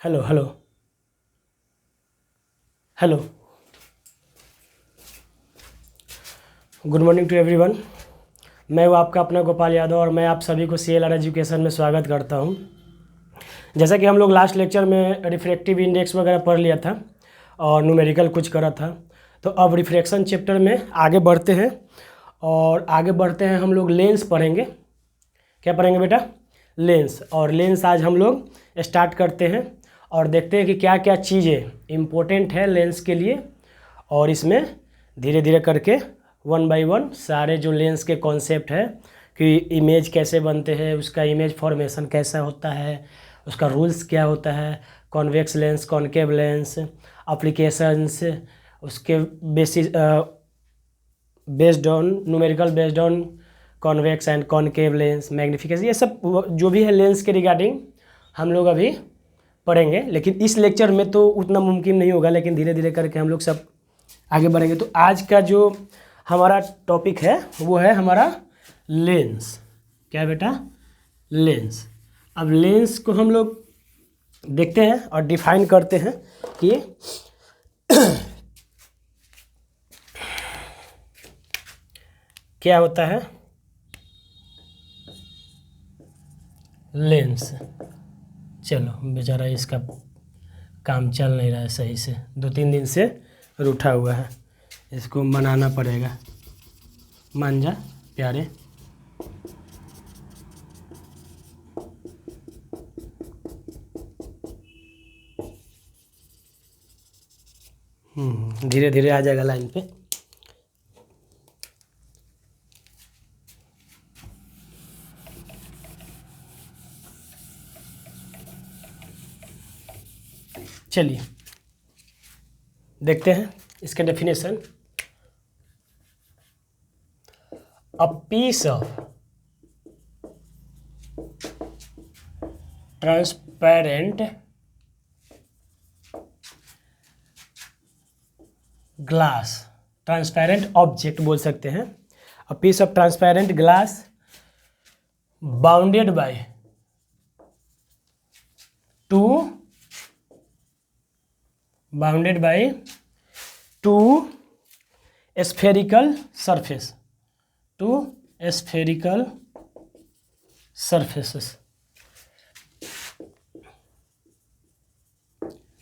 Hello hello hello. Good morning to everyone. मैं हूँ आपका अपना गोपाल यादव और मैं आप सभी को CLR एजुकेशन में स्वागत करता हूँ। जैसा कि हम लोग लास्ट लेक्चर में रिफ्रैक्टिव इंडेक्स वगैरह पढ़ लिया था और न्यूमेरिकल कुछ करा था, तो अब रिफ्रैक्शन चैप्टर में आगे बढ़ते हैं और आगे बढ़ते हैं हम लोग लेंस पढ़ेंगे। क्या पढ़ेंगे बेटा? लेंस। और लेंस आज हम लोग स्टार्ट करते हैं और देखते हैं कि क्या क्या चीज़ें इम्पोर्टेंट है लेंस के लिए, और इसमें धीरे धीरे करके वन बाय वन सारे जो लेंस के कॉन्सेप्ट है कि इमेज कैसे बनते हैं, उसका इमेज फॉर्मेशन कैसा होता है, उसका रूल्स क्या होता है, convex lens, concave lens, applications, उसके basis based on numerical, based on convex and concave lens, magnification, ये सब जो भी है लेंस के रिगार्डिंग हम लोग अभी पढ़ेंगे। लेकिन इस लेक्चर में तो उतना मुमकिन नहीं होगा, लेकिन धीरे धीरे करके हम लोग सब आगे बढ़ेंगे। तो आज का जो हमारा टॉपिक है वो है हमारा लेंस। क्या है बेटा? लेंस। अब लेंस को हम लोग देखते हैं और डिफाइन करते हैं कि क्या होता है लेंस। चलो, बेचारा इसका काम चल नहीं रहा है सही से, 2-3 दिन से रूठा हुआ है, इसको मनाना पड़ेगा। मान जा प्यारे। धीरे धीरे आ जाएगा लाइन पे। चलिए देखते हैं इसका definition. A piece of transparent glass, transparent object बोल सकते हैं। A piece of transparent glass bounded by two spherical surface, two spherical surfaces।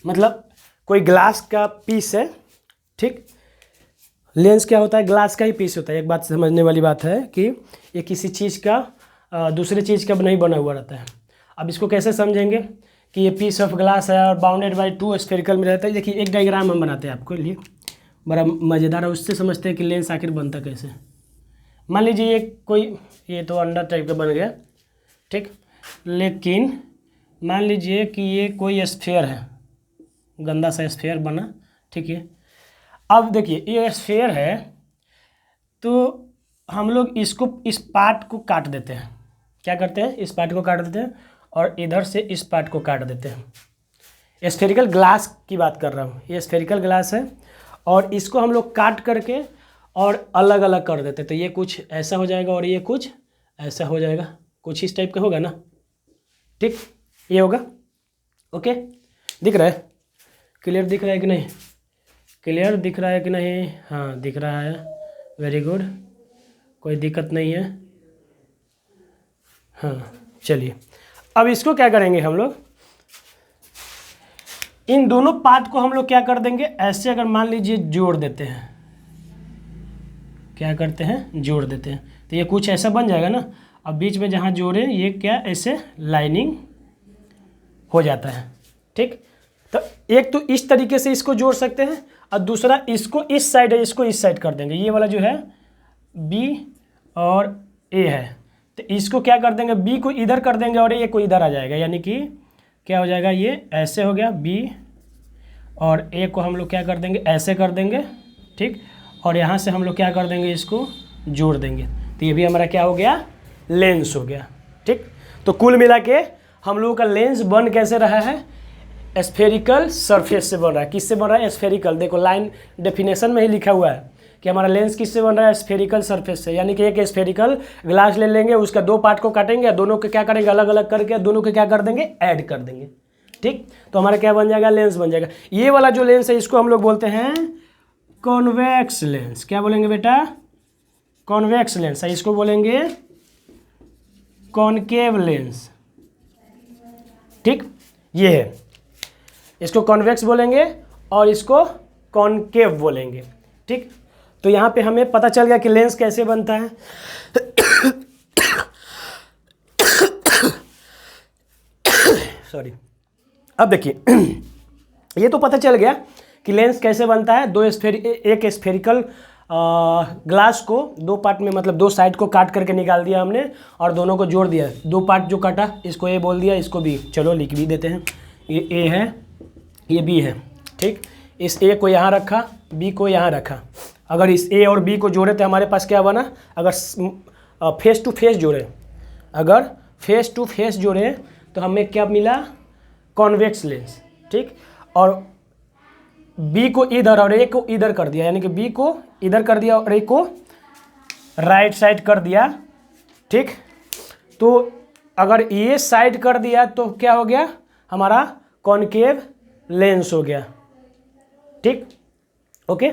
मतलब कोई ग्लास का पीस है, ठीक। लेंस क्या होता है? ग्लास का ही पीस होता है। एक बात समझने वाली बात है कि ये किसी चीज़ का दूसरे चीज़ का नहीं बना हुआ रहता है। अब इसको कैसे समझेंगे कि ये पीस ऑफ ग्लास है और बाउंडेड बाय 2 स्फेरिकल में रहता है। देखिए एक डायग्राम हम बनाते हैं आपके लिए, बड़ा मज़ेदार है, उससे समझते हैं कि लेंस आखिर बनता कैसे। मान लीजिए ये कोई, ये तो अंडा टाइप का बन गया, ठीक। लेकिन मान लीजिए कि ये कोई स्फेयर है, गंदा सा स्फेयर बना, ठीक है। अब देखिए ये स्फेयर है, तो हम लोग इसको, इस पार्ट को काट देते हैं। क्या करते हैं? इस पार्ट को काट देते हैं और इधर से इस पार्ट को काट देते हैं। स्फेरिकल ग्लास की बात कर रहा हूँ, ये स्फेरिकल ग्लास है और इसको हम लोग काट करके और अलग अलग कर देते हैं। तो ये कुछ ऐसा हो जाएगा और ये कुछ ऐसा हो जाएगा, कुछ इस टाइप का होगा ना, ठीक। ये होगा, ओके। दिख रहा है? क्लियर दिख रहा है कि नहीं? क्लियर दिख रहा है कि नहीं? हाँ दिख रहा है, वेरी गुड, कोई दिक्कत नहीं है। हाँ चलिए, अब इसको क्या करेंगे हम लोग, इन दोनों पार्ट को हम लोग क्या कर देंगे, ऐसे अगर मान लीजिए जोड़ देते हैं, क्या करते हैं? जोड़ देते हैं, तो ये कुछ ऐसा बन जाएगा ना। अब बीच में जहाँ जोड़े ये क्या ऐसे लाइनिंग हो जाता है, ठीक। तो एक तो इस तरीके से इसको जोड़ सकते हैं और दूसरा इसको इस साइड है, इसको इस साइड कर देंगे। ये वाला जो है B और A है, तो इसको क्या कर देंगे, B को इधर कर देंगे और A को इधर आ जाएगा। यानी कि क्या हो जाएगा, ये ऐसे हो गया B, और A को हम लोग क्या कर देंगे, ऐसे कर देंगे, ठीक। और यहाँ से हम लोग क्या कर देंगे, इसको जोड़ देंगे। तो ये भी हमारा क्या हो गया, लेंस हो गया, ठीक। तो कुल मिला के हम लोगों का लेंस बन कैसे रहा है, स्फेरिकल सरफेस से बन रहा है। किससे बन रहा है? स्फेरिकल। देखो लाइन डेफिनेशन में ही लिखा हुआ है कि हमारा लेंस किससे बन रहा है, स्फेरिकल सरफेस से। यानी कि एक स्फेरिकल ग्लास ले लेंगे, उसका दो पार्ट को काटेंगे, दोनों को क्या करेंगे, अलग अलग करके दोनों को क्या कर देंगे, ऐड कर देंगे। ठीक। तो हमारा क्या बन जाएगा, लेंस बन जाएगा। ये वाला जो लेंस है इसको हम लोग बोलते हैं कॉन्वेक्स लेंस। क्या बोलेंगे बेटा, कॉन्वेक्स लेंस है। इसको बोलेंगे कॉनकेव लेंस, ठीक। ये है, इसको कॉन्वेक्स बोलेंगे और इसको कॉनकेव बोलेंगे, ठीक। तो यहाँ पे हमें पता चल गया कि लेंस कैसे बनता है। सॉरी। अब देखिए, ये तो पता चल गया कि लेंस कैसे बनता है। एक स्फेरिकल ग्लास को दो पार्ट में, मतलब दो साइड को काट करके निकाल दिया हमने और दोनों को जोड़ दिया। दो पार्ट जो काटा, इसको ए बोल दिया, इसको बी। चलो लिख भी देते हैं, ये ए है, ये बी है, ठीक। इस ए को यहाँ रखा, बी को यहाँ रखा। अगर इस ए और बी को जोड़े तो हमारे पास क्या बना, अगर फेस टू फेस जोड़े, अगर फेस टू फेस जोड़े तो हमें क्या मिला, कॉन्वेक्स लेंस, ठीक। और बी को इधर और ए को इधर कर दिया, यानी कि बी को इधर कर दिया और ए को राइट साइड कर दिया, ठीक। तो अगर ये साइड कर दिया तो क्या हो गया, हमारा कॉनकेव लेंस हो गया, ठीक। ओके।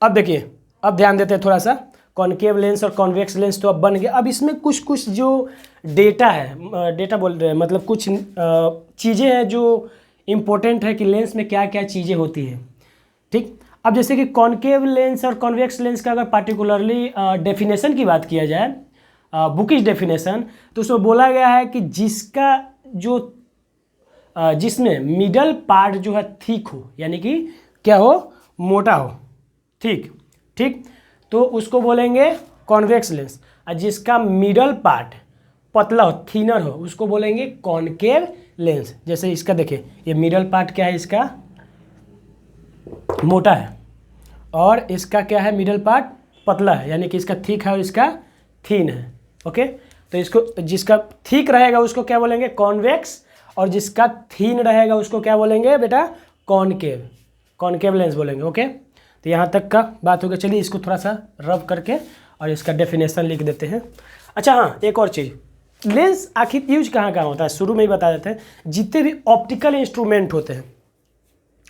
अब देखिए, अब ध्यान देते हैं थोड़ा सा। कॉनकेव लेंस और कॉन्वेक्स लेंस तो अब बन गया। अब इसमें कुछ कुछ जो डेटा है, डेटा बोल रहे हैं, मतलब कुछ चीज़ें हैं जो इम्पोर्टेंट है कि लेंस में क्या क्या चीज़ें होती हैं, ठीक। अब जैसे कि कॉनकेव लेंस और कॉन्वेक्स लेंस का अगर पार्टिकुलरली डेफिनेशन की बात किया जाए, बुकिश डेफिनेशन, तो उसमें बोला गया है कि जिसका जो जिसमें मिडल पार्ट जो है थिक हो, यानी कि क्या हो, मोटा हो, ठीक, ठीक, तो उसको बोलेंगे कॉन्वेक्स लेंस। और जिसका मिडल पार्ट पतला हो, थिनर हो, उसको बोलेंगे कॉनकेव लेंस। जैसे इसका देखिए, ये मिडल पार्ट क्या है, इसका मोटा है और इसका क्या है, मिडल पार्ट पतला है, यानी कि इसका थिक है और इसका थीन है। ओके। तो इसको, जिसका थिक रहेगा उसको क्या बोलेंगे, कॉन्वेक्स, और जिसका थीन रहेगा उसको क्या बोलेंगे बेटा, कॉनकेव, कॉनकेव लेंस बोलेंगे। ओके। तो यहाँ तक का बात हो गया। चलिए इसको थोड़ा सा रब करके और इसका डेफिनेशन लिख देते हैं। अच्छा हाँ, एक और चीज़, लेंस आखिर यूज कहाँ कहाँ होता है, शुरू में ही बता देते हैं। जितने भी ऑप्टिकल इंस्ट्रूमेंट होते हैं,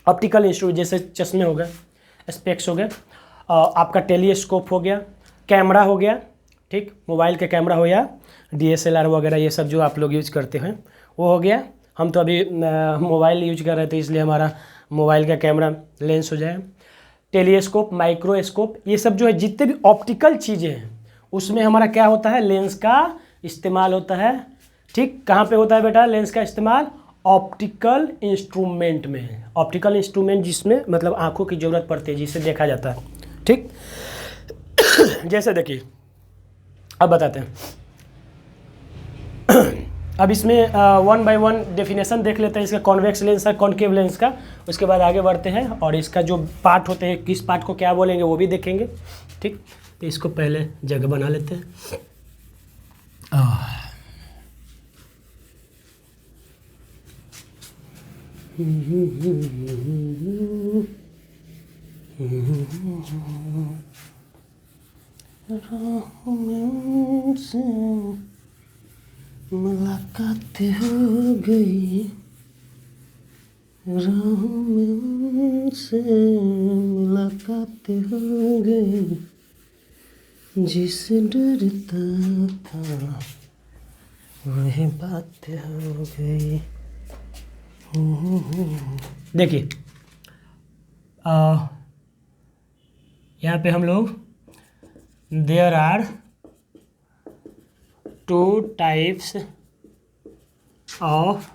ऑप्टिकल इंस्ट्रूमेंट जैसे चश्मे हो गए, स्पेक्स हो गए, आपका टेलीस्कोप हो गया, कैमरा हो गया, ठीक, मोबाइल के कैमरा हो या DSLR वगैरह, ये सब जो आप लोग यूज करते हैं वो हो गया। हम तो अभी मोबाइल यूज कर रहे थे, इसलिए हमारा मोबाइल का कैमरा लेंस हो जाए। टेलीस्कोप, माइक्रोस्कोप, ये सब जो है जितने भी ऑप्टिकल चीज़ें हैं उसमें हमारा क्या होता है, लेंस का इस्तेमाल होता है, ठीक। कहाँ पे होता है बेटा लेंस का इस्तेमाल, ऑप्टिकल इंस्ट्रूमेंट में। ऑप्टिकल इंस्ट्रूमेंट जिसमें मतलब आंखों की ज़रूरत पड़ती है, जिससे देखा जाता है, ठीक। जैसे देखिए, अब बताते हैं। अब इसमें 1 बाय 1 डेफिनेशन देख लेते हैं इसका, कॉन्वेक्स लेंस है, कॉनकेव लेंस का। उसके बाद आगे बढ़ते हैं और इसका जो पार्ट होते हैं, किस पार्ट को क्या बोलेंगे वो भी देखेंगे, ठीक। तो इसको पहले जगह बना लेते हैं। मुलाकात हो गई, राहों में से मुलाकात हो गई, जिसे डरता था वही बात हो गई। देखिए, यहाँ पे हम लोग, there are 2 types of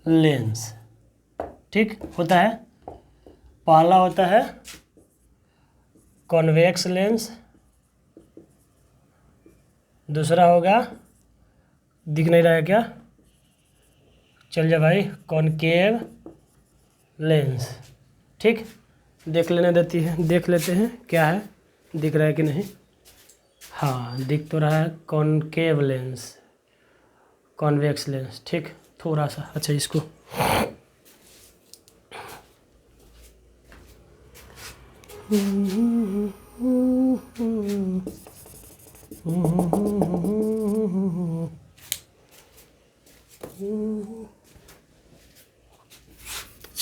lens, ठीक होता है। पहला होता है कॉन्वेक्स लेंस, दूसरा होगा, दिख नहीं रहा है क्या, चल जा भाई, कॉनकेव लेंस, ठीक। देख लेते हैं क्या है, दिख रहा है कि नहीं। हाँ, दिख तो रहा है, कॉनकेव लेंस, कॉन्वेक्स लेंस, ठीक। थोड़ा सा, अच्छा इसको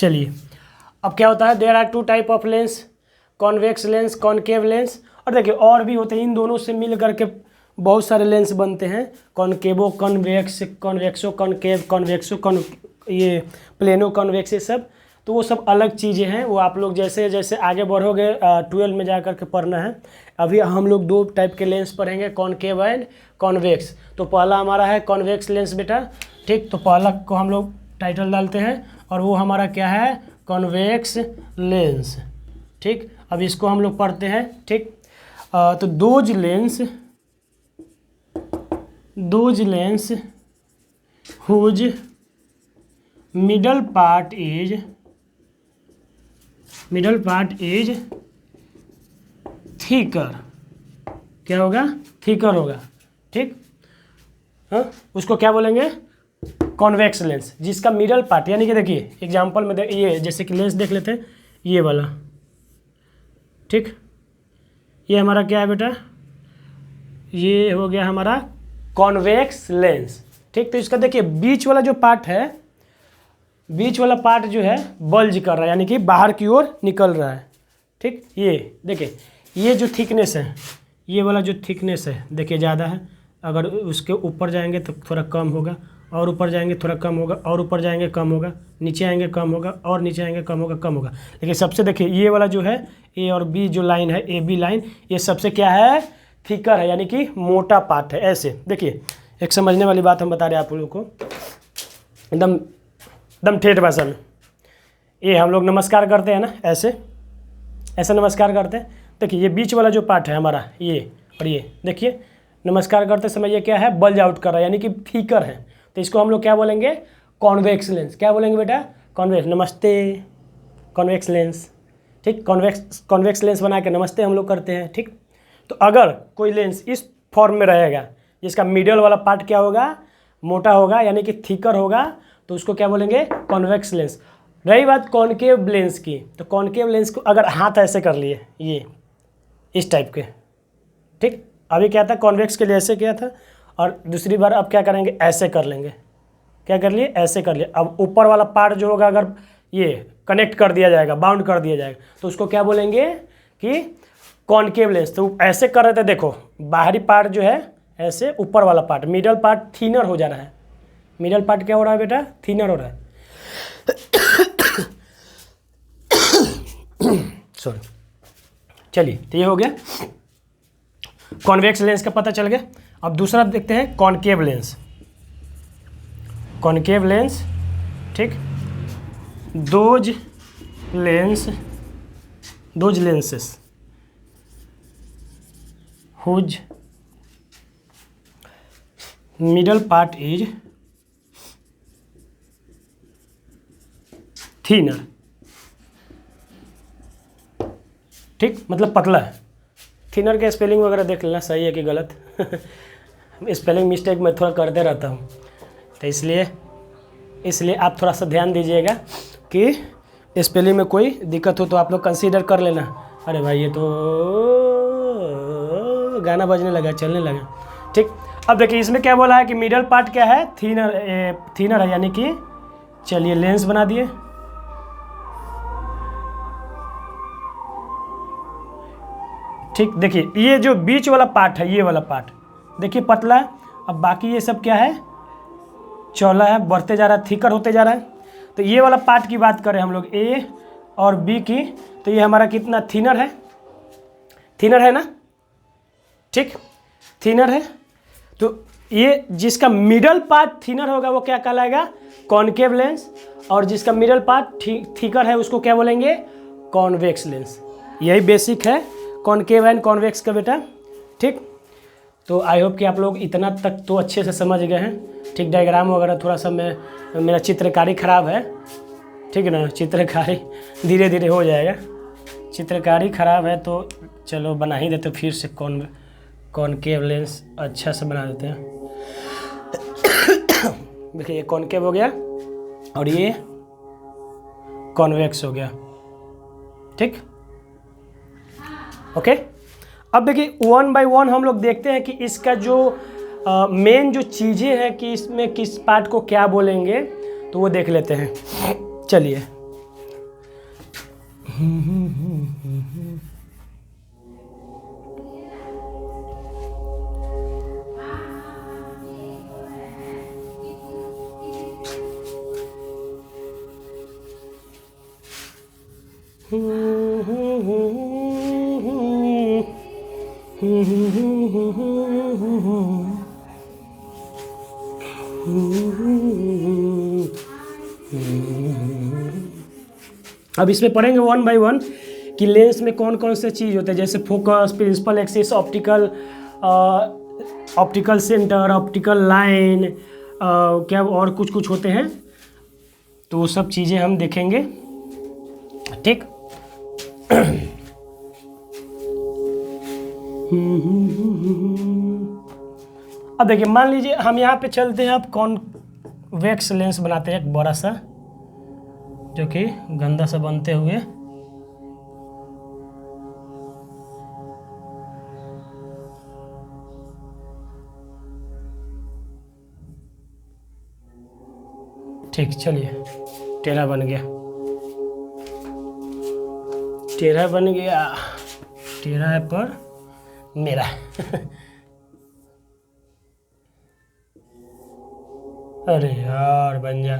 चलिए, अब क्या होता है, there are two type of lens, convex lens, concave lens. और देखिए और भी होते हैं, इन दोनों से मिल करके बहुत सारे लेंस बनते हैं, कॉनकेवो कॉन्वेक्स, कॉन्वेक्सो कॉनकेव, कॉन्वेक्सो ये प्लेनो कॉन्वेक्स, ये सब तो वो सब अलग चीज़ें हैं। वो आप लोग जैसे जैसे आगे बढ़ोगे 12 में जा कर के पढ़ना है। अभी हम लोग दो टाइप के लेंस पढ़ेंगे, कॉनकेव एंड कॉन्वेक्स। तो पहला हमारा है कॉन्वेक्स लेंस बेटा, ठीक। तो पहला को हम लोग टाइटल डालते हैं और वो हमारा क्या है, कॉन्वेक्स लेंस, ठीक। अब इसको हम लोग पढ़ते हैं, ठीक। तो those lens whose middle part is thicker, क्या होगा, थिकर होगा, ठीक। हाँ, उसको क्या बोलेंगे, कॉन्वेक्स लेंस, जिसका मिडल पार्ट, यानी कि देखिए एग्जांपल में ये जैसे कि लेंस देख लेते हैं, ये वाला, ठीक। ये हमारा क्या है बेटा, ये हो गया हमारा कॉन्वेक्स लेंस, ठीक। तो इसका देखिए बीच वाला जो पार्ट है, बीच वाला पार्ट जो है बल्ज कर रहा है, यानी कि बाहर की ओर निकल रहा है, ठीक। ये देखिए, ये जो थिकनेस है, ये वाला जो थिकनेस है देखिए ज़्यादा है, अगर उसके ऊपर जाएंगे तो थोड़ा कम होगा, और ऊपर जाएंगे थोड़ा कम होगा, और ऊपर जाएंगे कम होगा, नीचे आएंगे कम होगा, और नीचे आएंगे कम होगा, कम होगा। लेकिन सबसे देखिए ये वाला जो है, ए और बी जो लाइन है, ए बी लाइन, ये सबसे क्या है, थिकर है, यानी कि मोटा पार्ट है। ऐसे देखिए, एक समझने वाली बात हम बता रहे हैं आप लोगों को, एकदम ठेठ भाषा में। ये हम लोग नमस्कार करते हैं ना, ऐसे ऐसे नमस्कार करते हैं। देखिए ये बीच वाला जो पार्ट है हमारा, ये और ये देखिए, नमस्कार करते समय ये क्या है, बल्ज आउट कर रहा है, यानी कि थिकर है। तो इसको हम लोग क्या बोलेंगे, कॉन्वेक्स लेंस। क्या बोलेंगे बेटा, कॉन्वेक्स, नमस्ते, कॉन्वेक्स लेंस, ठीक। कॉन्वेक्स लेंस बना के नमस्ते हम लोग करते हैं, ठीक। तो अगर कोई लेंस इस फॉर्म में रहेगा, जिसका मिडल वाला पार्ट क्या होगा, मोटा होगा, यानी कि थिकर होगा, तो उसको क्या बोलेंगे, कॉन्वेक्स लेंस। रही बात कॉनकेव लेंस की, तो कॉनकेव लेंस को अगर हाथ ऐसे कर लिए, ये इस टाइप के, ठीक। अभी क्या था, कॉन्वेक्स के लिए ऐसे किया था, और दूसरी बार अब क्या करेंगे, ऐसे कर लेंगे। क्या कर लिए, ऐसे कर लिए। अब ऊपर वाला पार्ट जो होगा, अगर ये कनेक्ट कर दिया जाएगा, बाउंड कर दिया जाएगा, तो उसको क्या बोलेंगे कि कॉनकेव लेंस। तो ऐसे कर रहे थे, देखो बाहरी पार्ट जो है ऐसे, ऊपर वाला पार्ट, मिडल पार्ट थिनर हो जा रहा है। मिडल पार्ट क्या हो रहा है बेटा, थिनर हो रहा है। सॉरी, चलिए, तो ये हो गया कॉन्वेक्स लेंस का, पता चल गया। अब दूसरा देखते हैं, कॉनकेव लेंस। कॉनकेव लेंस, ठीक। Those lenses whose middle part is thinner, ठीक, मतलब पतला है। थिनर के स्पेलिंग वगैरह देख लेना, सही है कि गलत। स्पेलिंग मिस्टेक मैं थोड़ा करते रहता हूँ, तो इसलिए आप थोड़ा सा ध्यान दीजिएगा कि स्पेलिंग में कोई दिक्कत हो तो आप लोग कंसीडर कर लेना। अरे भाई, ये तो गाना बजने लगा, चलने लगा, ठीक। अब देखिए इसमें क्या बोला है कि मिडल पार्ट क्या है, थिनर है, यानी कि चलिए लेंस बना दिए, ठीक। देखिए ये जो बीच वाला पार्ट है, ये वाला पार्ट देखिए पतला है, अब बाकी ये सब क्या है, चौला है, बढ़ते जा रहा है, थिकर होते जा रहा है। तो ये वाला पार्ट की बात करें हम लोग, ए और बी की, तो ये हमारा कितना थिनर है, थिनर है ना, ठीक, थिनर है। तो ये जिसका मिडल पार्ट थिनर होगा वो क्या कहलाएगा, कॉनकेव लेंस, और जिसका मिडल पार्ट थिकर है उसको क्या बोलेंगे, कॉन्वेक्स लेंस। यही बेसिक है कॉनकेव एंड कॉन्वेक्स का बेटा, ठीक। तो आई होप कि आप लोग इतना तक तो अच्छे से समझ गए हैं, ठीक। डायग्राम वगैरह थोड़ा सा मेरा चित्रकारी ख़राब है, ठीक है ना, चित्रकारी धीरे धीरे हो जाएगा। चित्रकारी ख़राब है तो चलो बना ही देते, फिर से कॉनकेव लेंस अच्छा से बना देते हैं। देखिए ये कॉनकेव हो गया और ये कॉन्वेक्स हो गया, ठीक, ओके। अब देखिए 1 बाय 1 हम लोग देखते हैं कि इसका जो मेन जो चीज़ें हैं कि इसमें किस पार्ट को क्या बोलेंगे, तो वो देख लेते हैं। चलिए अब इसमें पढ़ेंगे वन बाय वन कि लेंस में कौन कौन से चीज़ होते हैं, जैसे focus, principal axis, optical centre, optical line, क्या और कुछ कुछ होते हैं, तो वो सब चीज़ें हम देखेंगे। ठीक। अब देखिए, मान लीजिए हम यहाँ पे चलते हैं, अब कॉन्वेक्स लेंस बनाते हैं एक बड़ा सा, जो कि गंदा सा बनते हुए ठीक। चलिए, टेढ़ा बन गया, टेढ़ा बन गया, टेढ़ा है पर मेरा अरे यार बन जा,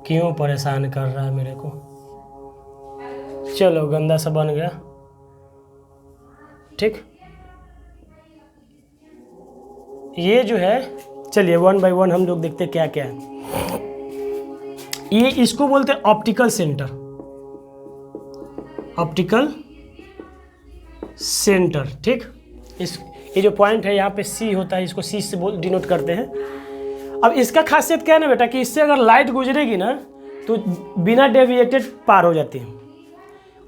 क्यों परेशान कर रहा है मेरे को। चलो, गंदा सा बन गया। ठीक, ये जो है, चलिए वन बाय वन हम लोग देखते क्या क्या है। ये इसको बोलते हैं ऑप्टिकल सेंटर, ऑप्टिकल सेंटर। ठीक, ये जो पॉइंट है यहाँ पे सी होता है, इसको सी से डिनोट करते हैं। अब इसका खासियत क्या है ना बेटा, कि इससे अगर लाइट गुजरेगी ना तो बिना डेविएटेड पार हो जाती है।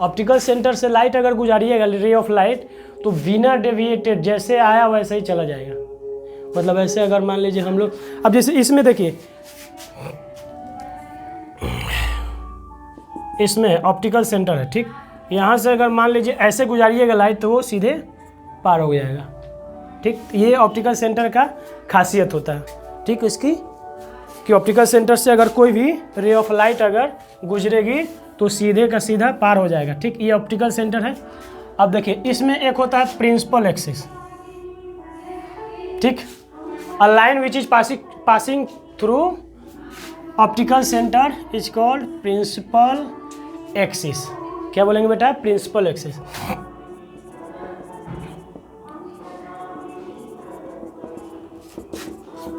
ऑप्टिकल सेंटर से लाइट अगर गुजारिएगा, रे ऑफ लाइट, तो बिना डेविएटेड जैसे आया वैसे ही चला जाएगा। मतलब ऐसे अगर मान लीजिए हम लोग, अब जैसे इसमें देखिए, इसमें ऑप्टिकल सेंटर है। ठीक, यहाँ से अगर मान लीजिए ऐसे गुजारिएगा लाइट तो वो सीधे पार हो जाएगा। ठीक, ये ऑप्टिकल सेंटर का खासियत होता है। ठीक, इसकी कि ऑप्टिकल सेंटर से अगर कोई भी रे ऑफ लाइट अगर गुजरेगी तो सीधे का सीधा पार हो जाएगा। ठीक, ये ऑप्टिकल सेंटर है। अब देखिए, इसमें एक होता है प्रिंसिपल एक्सिस। ठीक, a line which is passing through optical centre is called principal axis. क्या बोलेंगे बेटा? Principal axis.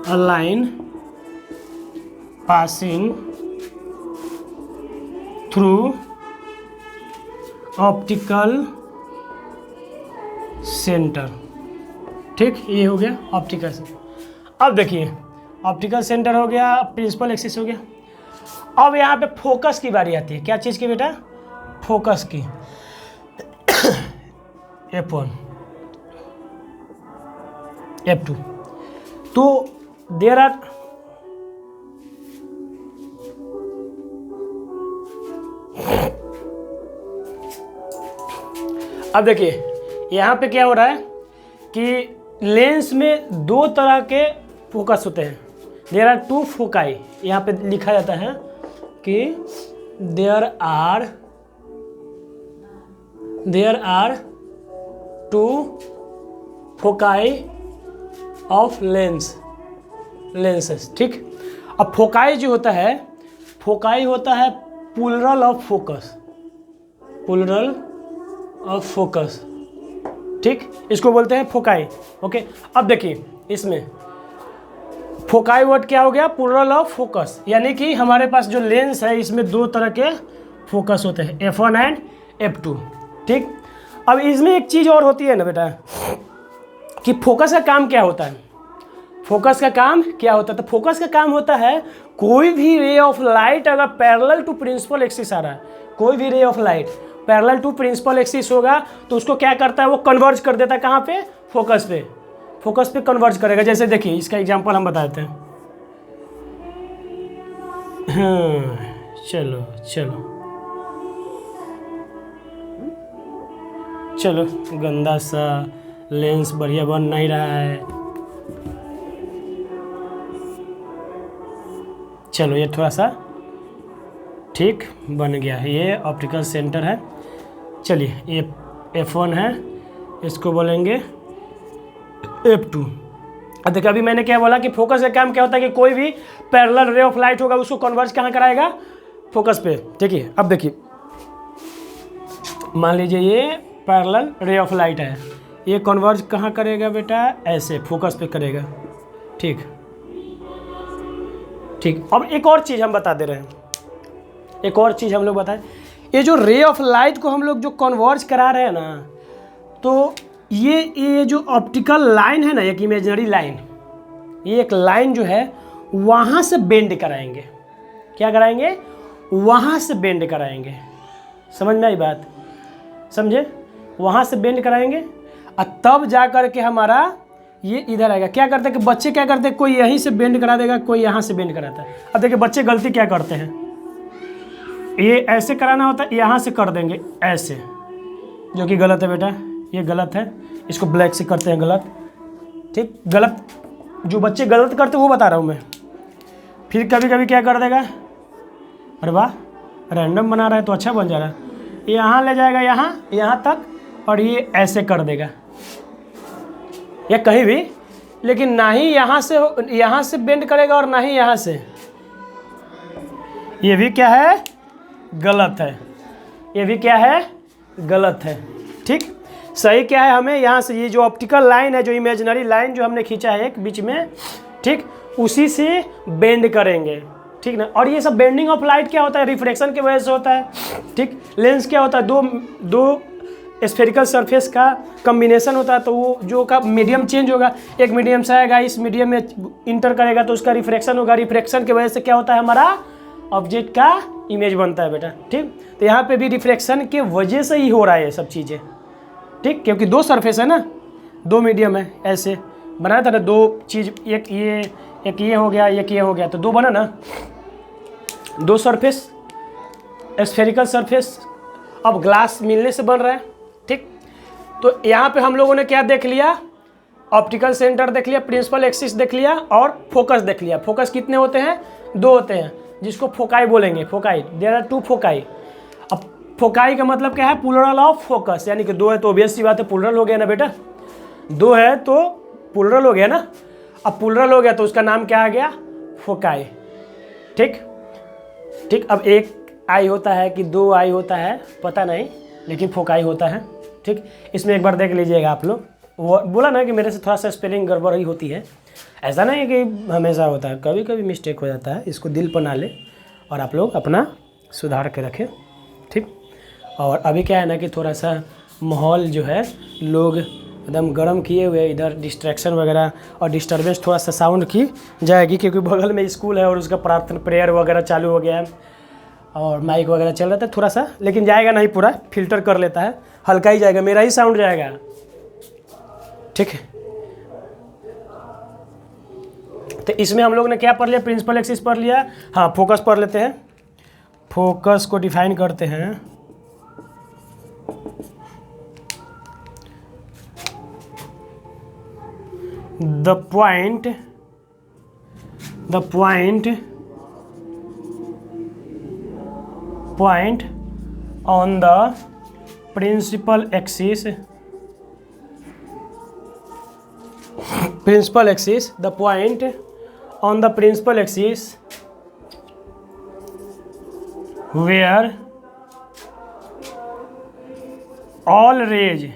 A line passing through optical center। ठीक, ये हो गया ऑप्टिकल सेंटर। अब देखिए, ऑप्टिकल सेंटर हो गया, प्रिंसिपल एक्सिस हो गया। अब यहाँ पे फोकस की बारी आती है। क्या चीज़ की बेटा? फोकस की। F1 F2। तो देयर आर अब देखिए यहाँ पे क्या हो रहा है कि लेंस में दो तरह के फोकस होते हैं। There are two foci. यहाँ पे लिखा जाता है कि there are two foci of lenses. ठीक, अब फोकाई जो होता है, फोकाई होता है plural of focus, plural of focus. ठीक, इसको बोलते हैं फोकाई। ओके, अब देखिए इसमें फोकाई वर्ड क्या हो गया? Plural of focus. यानी कि हमारे पास जो लेंस है इसमें दो तरह के फोकस होते हैं, F1 एंड F2। ठीक, अब इसमें एक चीज़ और होती है ना बेटा, कि फोकस का काम क्या होता है? फोकस का काम क्या होता है? तो फोकस का काम होता है कोई भी रे ऑफ लाइट अगर पैरेलल टू प्रिंसिपल एक्सिस आ रहा है, कोई भी ray of light parallel to principal axis होगा तो उसको क्या करता है? वो कन्वर्ज कर देता है कहाँ पे? फोकस पे। फोकस पे कन्वर्ज करेगा। जैसे देखिए इसका एग्जांपल हम बता देते हैं। हाँ, चलो चलो चलो, गंदा सा लेंस बढ़िया बन नहीं रहा है। चलो ये थोड़ा सा ठीक, बन गया। ये ऑप्टिकल सेंटर है। चलिए, ये F1 है, इसको बोलेंगे F2। अब देखिए, अभी मैंने क्या बोला कि फोकस का काम क्या होता है कि कोई भी पैरेलल रे ऑफ लाइट होगा उसको कन्वर्ज कहाँ कराएगा, फोकस पे। ठीक है, अब देखिए, मान लीजिए ये पैरेलल रे ऑफ लाइट है, ये कन्वर्ज कहाँ करेगा बेटा, ऐसे फोकस पे करेगा। ठीक ठीक। अब एक और चीज़ हम बता दे रहे हैं, एक और चीज़ हम लोग बताएं, ये जो रे ऑफ लाइट को हम लोग जो कन्वर्ज करा रहे हैं ना, तो ये जो ऑप्टिकल लाइन है ना, एक इमेजिनरी लाइन, ये एक लाइन जो है वहाँ से बेंड कराएंगे। क्या कराएंगे, वहाँ से बेंड कराएंगे। समझ में आई बात, समझे, वहाँ से बेंड कराएंगे और तब जा कर के हमारा ये इधर आएगा। क्या करते हैं कि बच्चे क्या करते हैं, कोई यहीं से बेंड करा देगा, कोई यहाँ से बेंड कराता है। अब देखिए बच्चे गलती क्या करते हैं, ये ऐसे कराना होता है, यहाँ से कर देंगे ऐसे, जो कि गलत है बेटा, ये गलत है, इसको ब्लैक से करते हैं गलत। ठीक, गलत, जो बच्चे गलत करते हैं वो बता रहा हूँ मैं। फिर कभी कभी क्या कर देगा, अरे वाह रैंडम बना रहा है तो अच्छा बन जा रहा है, ये यहाँ ले जाएगा, यहाँ तक, और ये ऐसे कर देगा या कहीं भी, लेकिन ना ही यहाँ से बेंड करेगा और ना ही यहाँ से। ये भी क्या है, गलत है, ये भी क्या है, गलत है। ठीक, सही क्या है, हमें यहाँ से ये जो ऑप्टिकल लाइन है, जो इमेजिनरी लाइन जो हमने खींचा है एक बीच में, ठीक, उसी से बेंड करेंगे। ठीक ना, और ये सब बेंडिंग ऑफ लाइट क्या होता है, रिफ्रैक्शन की वजह से होता है। ठीक, लेंस क्या होता है, दो स्फेरिकल सरफेस का कम्बिनेशन होता है, तो वो जो का मीडियम चेंज होगा, एक मीडियम से आएगा, इस मीडियम में इंटर करेगा तो उसका रिफ्रैक्शन होगा, रिफ्रैक्शन की वजह से क्या होता है, हमारा ऑब्जेक्ट का इमेज बनता है बेटा। ठीक, तो यहाँ पे भी रिफ्रैक्शन के वजह से ही हो रहा है ये सब चीज़ें। ठीक, क्योंकि दो सरफेस है ना, दो मीडियम है, ऐसे बनाया था ना, दो चीज़, एक ये हो गया, एक ये हो गया, तो दो बना ना, दो सरफेस, स्फेरिकल सरफेस अब ग्लास मिलने से बन रहा है। ठीक, तो यहाँ पे हम लोगों ने क्या देख लिया, ऑप्टिकल सेंटर देख लिया, प्रिंसिपल एक्सिस देख लिया और फोकस देख लिया। फोकस कितने होते हैं, दो होते हैं, जिसको फोकाई बोलेंगे, foci, there are two foci. अब फोकाई का मतलब क्या है, प्लूरल ऑफ फोकस, यानी कि दो है तो ऑब्वियस सी बात है प्लूरल हो गया ना बेटा, दो है तो प्लूरल हो गया ना। अब प्लूरल हो गया तो उसका नाम क्या आ गया, फोकाई। ठीक ठीक, अब एक आई होता है कि दो आई होता है पता नहीं, लेकिन फोकाई होता है। ठीक, इसमें एक बार देख लीजिएगा आप लोग, वो बोला ना कि मेरे से थोड़ा सा स्पेलिंग गड़बड़ ही होती है, ऐसा नहीं है कि हमेशा होता है, कभी कभी मिस्टेक हो जाता है, इसको दिल पर ना ले और आप लोग अपना सुधार के रखें। ठीक, और अभी क्या है ना कि थोड़ा सा माहौल जो है, लोग एकदम गर्म किए हुए, इधर डिस्ट्रैक्शन वगैरह और डिस्टर्बेंस थोड़ा सा साउंड की जाएगी, क्योंकि बगल में स्कूल है और उसका प्रार्थना प्रेयर वगैरह चालू हो गया है और माइक वगैरह चल रहा था थोड़ा सा, लेकिन जाएगा नहीं, पूरा फिल्टर कर लेता है, हल्का ही जाएगा, मेरा ही साउंड जाएगा। ठीक है, तो इसमें हम लोग ने क्या पढ़ लिया, प्रिंसिपल एक्सिस पढ़ लिया। हाँ, फोकस पढ़ लेते हैं। फोकस को डिफाइन करते हैं, the point on the principal axis, the point on the principal axis where all rays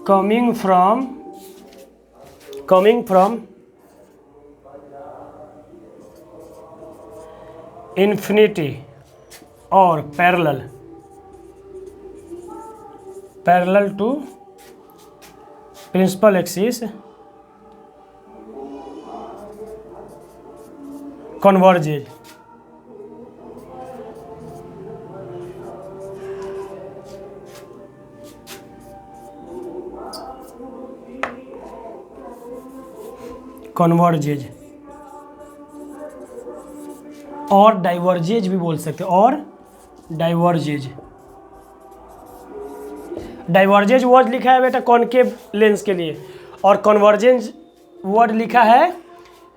coming from infinity or parallel to principal axis converges। और डाइवर्जेज भी बोल सकते हैं, और डाइवर्जेज वर्ड लिखा है बेटा कॉनकेव लेंस के लिए, और कन्वर्जेंस वर्ड लिखा है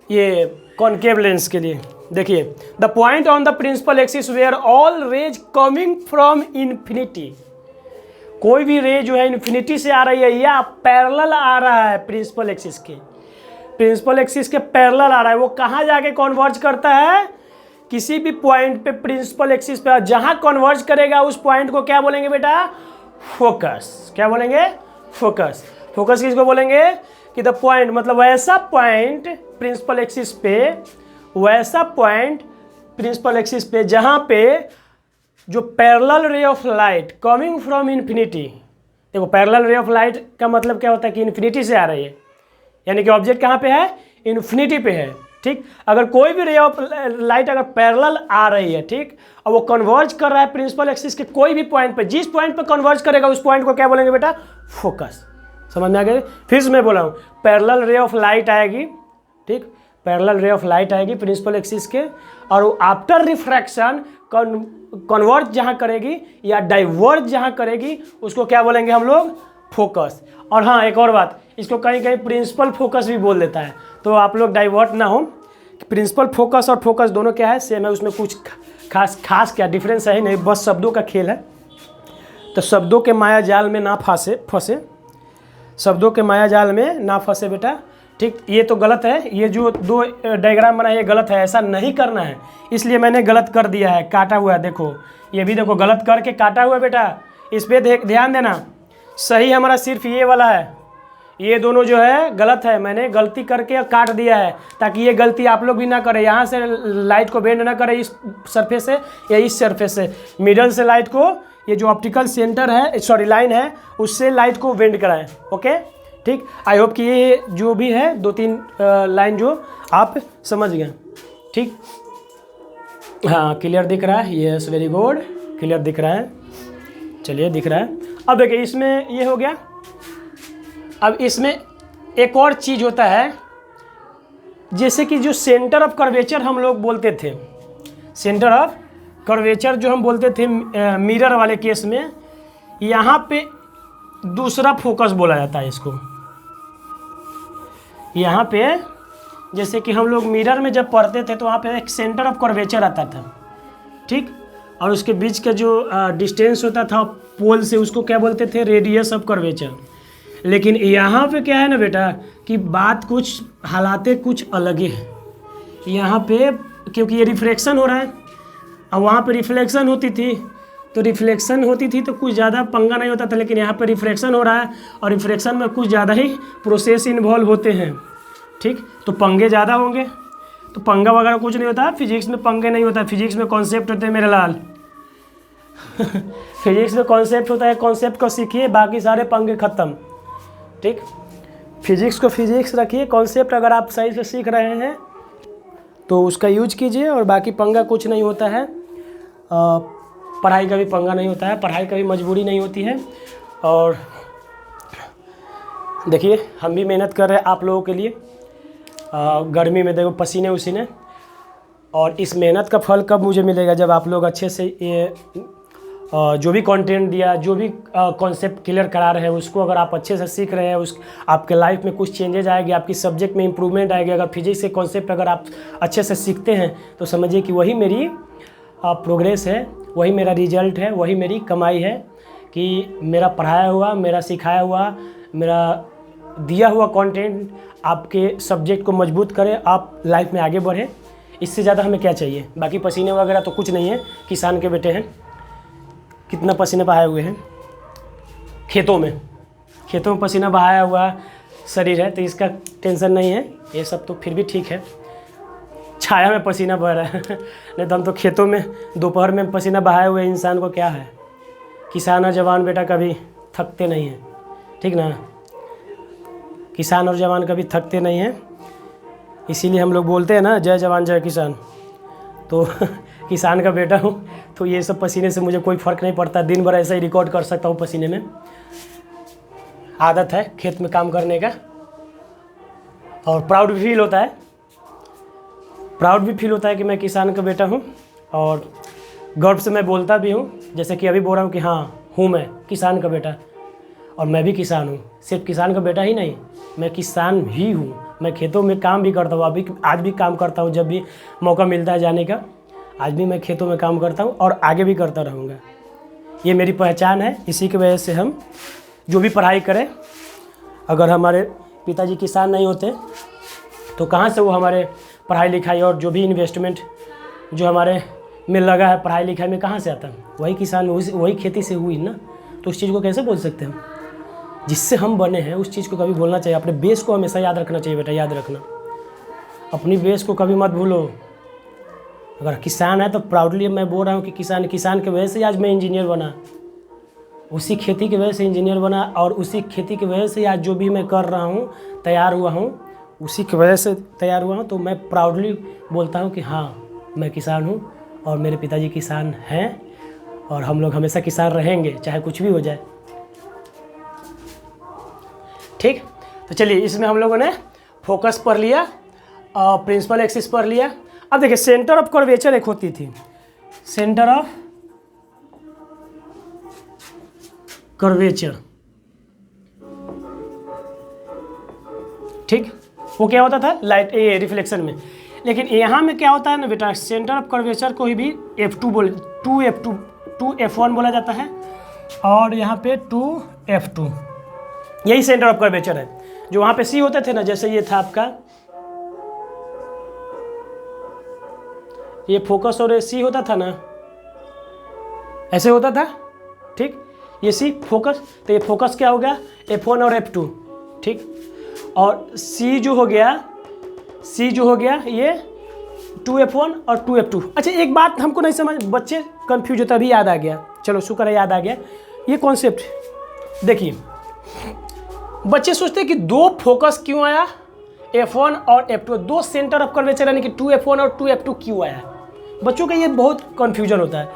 ये कॉनकेव लेंस के लिए देखिए, the point on the principal axis where all rays coming from infinity, कोई भी रे जो है इन्फिनिटी से आ रही है या पैरेलल आ रहा है प्रिंसिपल एक्सिस के, प्रिंसिपल एक्सिस के पैरेलल आ रहा है, वो कहाँ जाके कन्वर्ज करता है, किसी भी पॉइंट पे प्रिंसिपल एक्सिस पे जहाँ कन्वर्ज करेगा उस पॉइंट को क्या बोलेंगे बेटा, फोकस। क्या बोलेंगे, फोकस। फोकस किसको बोलेंगे कि द पॉइंट, मतलब वैसा पॉइंट प्रिंसिपल एक्सिस पे, वैसा पॉइंट प्रिंसिपल एक्सिस पे जहाँ पे जो पैरेलल रे of light coming from infinity, देखो पैरेलल रे ऑफ लाइट का मतलब क्या होता है कि इन्फिनिटी से आ रही है, यानी कि ऑब्जेक्ट कहाँ पे है, इन्फिनिटी पे है, ठीक। अगर कोई भी रे ऑफ लाइट अगर पैरेलल आ रही है, ठीक, और वो कन्वर्ज कर रहा है प्रिंसिपल एक्सिस के कोई भी पॉइंट पे, जिस पॉइंट पे कन्वर्ज करेगा उस पॉइंट को क्या बोलेंगे बेटा, फोकस। समझ में आ गया। फिर से मैं बोला हूँ, पैरेलल रे ऑफ लाइट आएगी, ठीक, पैरेलल रे ऑफ लाइट आएगी प्रिंसिपल एक्सिस के, और वो आफ्टर रिफ्रैक्शन कन्वर्ज जहाँ करेगी या डाइवर्ज जहाँ करेगी उसको क्या बोलेंगे हम लोग, फोकस। और हाँ, एक और बात, इसको कहीं कहीं प्रिंसिपल फोकस भी बोल देता है, तो आप लोग डाइवर्ट ना हो, प्रिंसिपल फोकस और फोकस दोनों क्या है, सेम है, उसमें कुछ खास क्या डिफरेंस है ही नहीं, बस शब्दों का खेल है। तो शब्दों के माया जाल में ना फंसे, शब्दों के माया जाल में ना फंसे बेटा, ठीक। ये तो गलत है, ये जो दो डायग्राम बना है ये गलत है, ऐसा नहीं करना है, इसलिए मैंने गलत कर दिया है, काटा हुआ है, देखो ये भी देखो गलत करके काटा हुआ है बेटा, इस पर ध्यान देना। सही हमारा सिर्फ ये वाला है, ये दोनों जो है गलत है, मैंने गलती करके काट दिया है ताकि ये गलती आप लोग भी ना करें, यहाँ से लाइट को बेंड ना करें इस सरफेस से या इस सरफेस से, मिडल से लाइट को, ये जो ऑप्टिकल सेंटर है, सॉरी लाइन है, उससे लाइट को बेंड कराएं। ओके, ठीक। आई होप कि ये जो भी है 2-3 लाइन जो आप समझ गए, ठीक। हाँ, क्लियर दिख रहा है, यस वेरी गुड, क्लियर दिख रहा है, चलिए दिख रहा है। अब देखिए इसमें ये हो गया। अब इसमें एक और चीज़ होता है, जैसे कि जो सेंटर ऑफ कर्वेचर हम लोग बोलते थे, सेंटर ऑफ कर्वेचर जो हम बोलते थे मिरर वाले केस में, यहाँ पे दूसरा फोकस बोला जाता है इसको। यहाँ पे जैसे कि हम लोग मिरर में जब पढ़ते थे तो वहाँ पे एक सेंटर ऑफ कर्वेचर आता था, ठीक, और उसके बीच का जो डिस्टेंस होता था पोल से, उसको क्या बोलते थे, रेडियस ऑफ कर्वेचर। लेकिन यहाँ पे क्या है ना बेटा कि बात कुछ हालातें कुछ अलग ही है यहाँ पे, क्योंकि ये रिफ्लेक्शन हो रहा है, और वहाँ पे रिफ्लेक्शन होती थी, तो रिफ्लेक्शन होती थी तो कुछ ज़्यादा पंगा नहीं होता था, लेकिन यहाँ पे रिफ्लेक्शन हो रहा है और रिफ्लेक्शन में कुछ ज़्यादा ही प्रोसेस इन्वॉल्व होते हैं, ठीक, तो पंगे ज़्यादा होंगे। तो पंगा वगैरह कुछ नहीं होता, फिजिक्स में पंगे नहीं होता, फिजिक्स में कॉन्सेप्ट होते हैं मेरे लाल फिजिक्स में कॉन्सेप्ट होता है, कॉन्सेप्ट को सीखिए, बाकी सारे पंगे ख़त्म, ठीक। फिजिक्स को फिजिक्स रखिए, कॉन्सेप्ट अगर आप सही से सीख रहे हैं तो उसका यूज कीजिए, और बाकी पंगा कुछ नहीं होता है। पढ़ाई का भी पंगा नहीं होता है, पढ़ाई का भी मजबूरी नहीं होती है। और देखिए हम भी मेहनत कर रहे हैं आप लोगों के लिए, गर्मी में देखो पसीने उसीने, और इस मेहनत का फल कब मुझे मिलेगा, जब आप लोग अच्छे से ये जो भी कंटेंट दिया, जो भी कॉन्सेप्ट क्लियर करा रहे हैं उसको अगर आप अच्छे से सीख रहे हैं, उस आपके लाइफ में कुछ चेंजेज आएगी, आपकी सब्जेक्ट में इंप्रूवमेंट आएगी। अगर फिजिक्स के कॉन्सेप्ट अगर आप अच्छे से सीखते हैं तो समझिए कि वही मेरी प्रोग्रेस है, वही मेरा रिजल्ट है, वही मेरी कमाई है, कि मेरा पढ़ाया हुआ, मेरा सिखाया हुआ, मेरा दिया हुआ कंटेंट आपके सब्जेक्ट को मजबूत करे, आप लाइफ में आगे बढ़े। इससे ज़्यादा हमें क्या चाहिए। बाकी पसीने वगैरह तो कुछ नहीं है, किसान के बेटे हैं, कितना पसीने बहाए हुए हैं खेतों में पसीना बहाया हुआ शरीर है, तो इसका टेंशन नहीं है, ये सब तो फिर भी ठीक है। छाया में पसीना बह रहा है नहीं तो हम तो खेतों में दोपहर में पसीना बहाए हुए इंसान को क्या है। किसान और जवान बेटा कभी थकते नहीं हैं, ठीक ना, किसान और जवान कभी थकते नहीं हैं, इसीलिए हम लोग बोलते हैं ना जय जवान जय किसान। तो किसान का बेटा हूँ, तो ये सब पसीने से मुझे कोई फ़र्क नहीं पड़ता, दिन भर ऐसा ही रिकॉर्ड कर सकता हूँ पसीने में, आदत है खेत में काम करने का। और प्राउड भी फील होता है कि मैं किसान का बेटा हूँ, और गर्व से मैं बोलता भी हूँ, जैसे कि अभी बोल रहा हूँ कि हाँ हूँ मैं किसान का बेटा, और मैं भी किसान हूँ। सिर्फ किसान का बेटा ही नहीं, मैं किसान भी हूँ, मैं खेतों में काम भी करता हूँ, अभी आज भी काम करता हूँ, जब भी मौका मिलता है जाने का आज भी मैं खेतों में काम करता हूँ और आगे भी करता रहूँगा। ये मेरी पहचान है। इसी की वजह से हम जो भी पढ़ाई करें, अगर हमारे पिताजी किसान नहीं होते तो कहाँ से वो हमारे पढ़ाई लिखाई और जो भी इन्वेस्टमेंट जो हमारे में लगा है पढ़ाई लिखाई में कहाँ से आता है? वही किसान वही खेती से हुई ना। तो उस चीज़ को कैसे बोल सकते हैं हम? जिससे हम बने हैं उस चीज़ को कभी बोलना चाहिए। अपने बेस को हमेशा याद रखना चाहिए बेटा, याद रखना। अपनी बेस को कभी मत भूलो। अगर किसान है तो प्राउडली मैं बोल रहा हूँ कि किसान की वजह से आज मैं इंजीनियर बना, उसी खेती की वजह से इंजीनियर बना, और उसी खेती की वजह से आज जो भी मैं कर रहा हूँ, तैयार हुआ हूँ, उसी की वजह से तैयार हुआ हूँ। तो मैं प्राउडली बोलता हूँ कि हाँ मैं किसान हूँ और मेरे पिताजी किसान हैं और हम लोग हमेशा किसान रहेंगे, चाहे कुछ भी हो जाए। ठीक, तो चलिए इसमें हम लोगों ने फोकस पढ़ लिया और प्रिंसिपल एक्सिस पढ़ लिया। अब देखिए सेंटर ऑफ कर्वेचर एक होती थी, सेंटर ऑफ कर्वेचर। ठीक, वो क्या होता था लाइट रिफ्लेक्शन में। लेकिन यहाँ में क्या होता है ना बेटा, सेंटर ऑफ कर्वेचर को भी टू F1 बोला जाता है और यहाँ पे 2F2, यही सेंटर ऑफ कर्वेचर है। जो वहाँ पे C होते थे ना, जैसे ये था आपका ये फोकस और C होता था ना, ऐसे होता था। ठीक, ये C फोकस, तो ये फोकस क्या हो गया F1 और F2। ठीक, और C जो हो गया ये 2F1 और 2F2। अच्छा एक बात हमको नहीं समझ, बच्चे कंफ्यूज होता, अभी याद आ गया, चलो शुक्र है याद आ गया ये कॉन्सेप्ट। देखिए बच्चे सोचते हैं कि दो फोकस क्यों आया F1 और F2, दो सेंटर ऑफ कर्वेचर यानी कि 2F1 और 2F2 क्यों आया। बच्चों का ये बहुत कन्फ्यूजन होता है।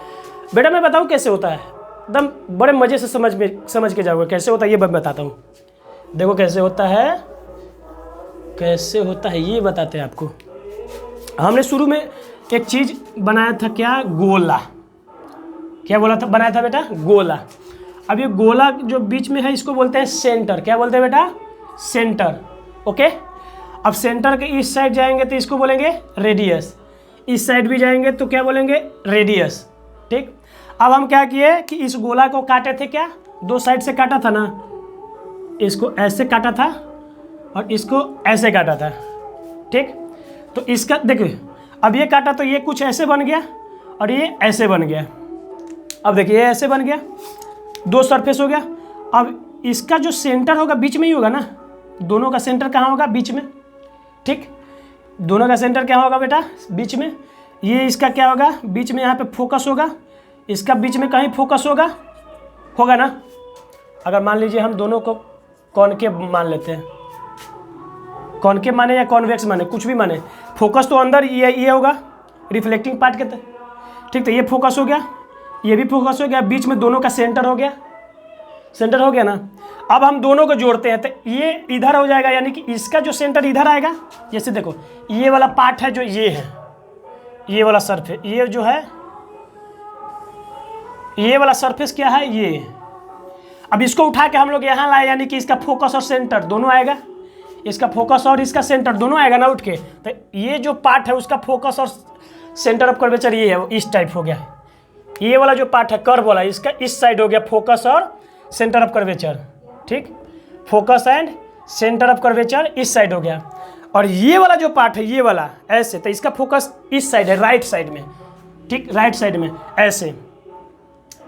बेटा मैं बताऊँ कैसे होता है, एकदम बड़े मज़े से समझ के जाओगे कैसे होता है, ये मैं बताता हूँ। देखो कैसे होता है ये बताते हैं आपको। हमने शुरू में एक चीज़ बनाया था, क्या गोला, क्या बनाया था बेटा, गोला। अब ये गोला जो बीच में है इसको बोलते हैं सेंटर। क्या बोलते हैं बेटा, सेंटर। ओके, अब सेंटर के इस साइड जाएंगे तो इसको बोलेंगे रेडियस, इस साइड भी जाएंगे तो क्या बोलेंगे, रेडियस। ठीक, अब हम क्या किए कि इस गोला को काटे थे, क्या दो साइड से काटा था ना, इसको ऐसे काटा था और इसको ऐसे काटा था। ठीक, तो इसका देखिए अब ये काटा तो ये कुछ ऐसे बन गया और ये ऐसे बन गया। अब देखिए ये ऐसे बन गया, दो सरफेस हो गया। अब इसका जो सेंटर होगा बीच में ही होगा ना, दोनों का सेंटर कहाँ होगा, बीच में। ठीक, दोनों का सेंटर क्या होगा बेटा, बीच में। ये इसका क्या होगा, बीच में यहाँ पे फोकस होगा, इसका बीच में कहीं फोकस होगा ना। अगर मान लीजिए हम दोनों को कॉनकेव मान लेते हैं, कॉनकेव माने या कॉन्वेक्स माने, कुछ भी माने, फोकस तो अंदर ये होगा रिफ्लेक्टिंग पार्ट के। ठीक, तो ये फोकस हो गया, ये भी फोकस हो गया, बीच में दोनों का सेंटर हो गया, सेंटर हो गया ना। अब हम दोनों को जोड़ते हैं तो ये इधर हो जाएगा, यानी कि इसका जो सेंटर इधर आएगा। जैसे देखो ये वाला पार्ट है जो ये है, ये वाला सरफेस, ये जो है ये वाला सरफेस क्या है, ये। अब इसको उठा के हम लोग यहाँ लाए, यानी कि इसका फोकस और सेंटर दोनों आएगा, इसका फोकस और इसका सेंटर दोनों आएगा ना उठ के। तो ये जो पार्ट है उसका फोकस और सेंटर ऑफ कर्वेचर ये है, वो इस टाइप हो गया। ये वाला जो पार्ट है कर्व वाला, इसका इस साइड हो गया फोकस और सेंटर ऑफ कर्वेचर। ठीक, focus and centre of curvature इस साइड हो गया। और ये वाला जो पार्ट है ये वाला ऐसे, तो इसका फोकस इस साइड है, राइट साइड में। ठीक, राइट साइड में ऐसे।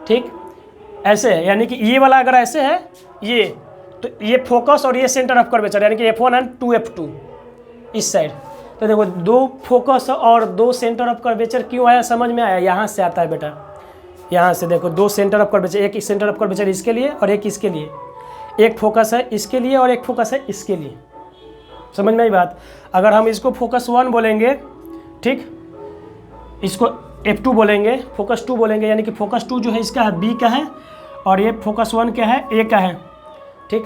ठीक, ऐसे है, यानी कि ये वाला अगर ऐसे है ये, तो ये फोकस और ये सेंटर ऑफ कर्वेचर यानी कि F1 एंड 2F2 इस साइड। तो देखो दो फोकस और दो सेंटर ऑफ कर्वेचर क्यों आया, समझ में आया, यहाँ से आता है बेटा। यहाँ से देखो दो सेंटर ऑफ कर्वेचर, एक सेंटर ऑफ कर्वेचर इसके लिए और एक इसके लिए, एक फोकस है इसके लिए और एक फोकस है इसके लिए। समझ में आई बात। अगर हम इसको फोकस 1 बोलेंगे, ठीक, इसको F2 बोलेंगे, फोकस 2 बोलेंगे, यानी कि फोकस 2 जो है इसका है B का है और ये फोकस 1 क्या है, A का है। ठीक,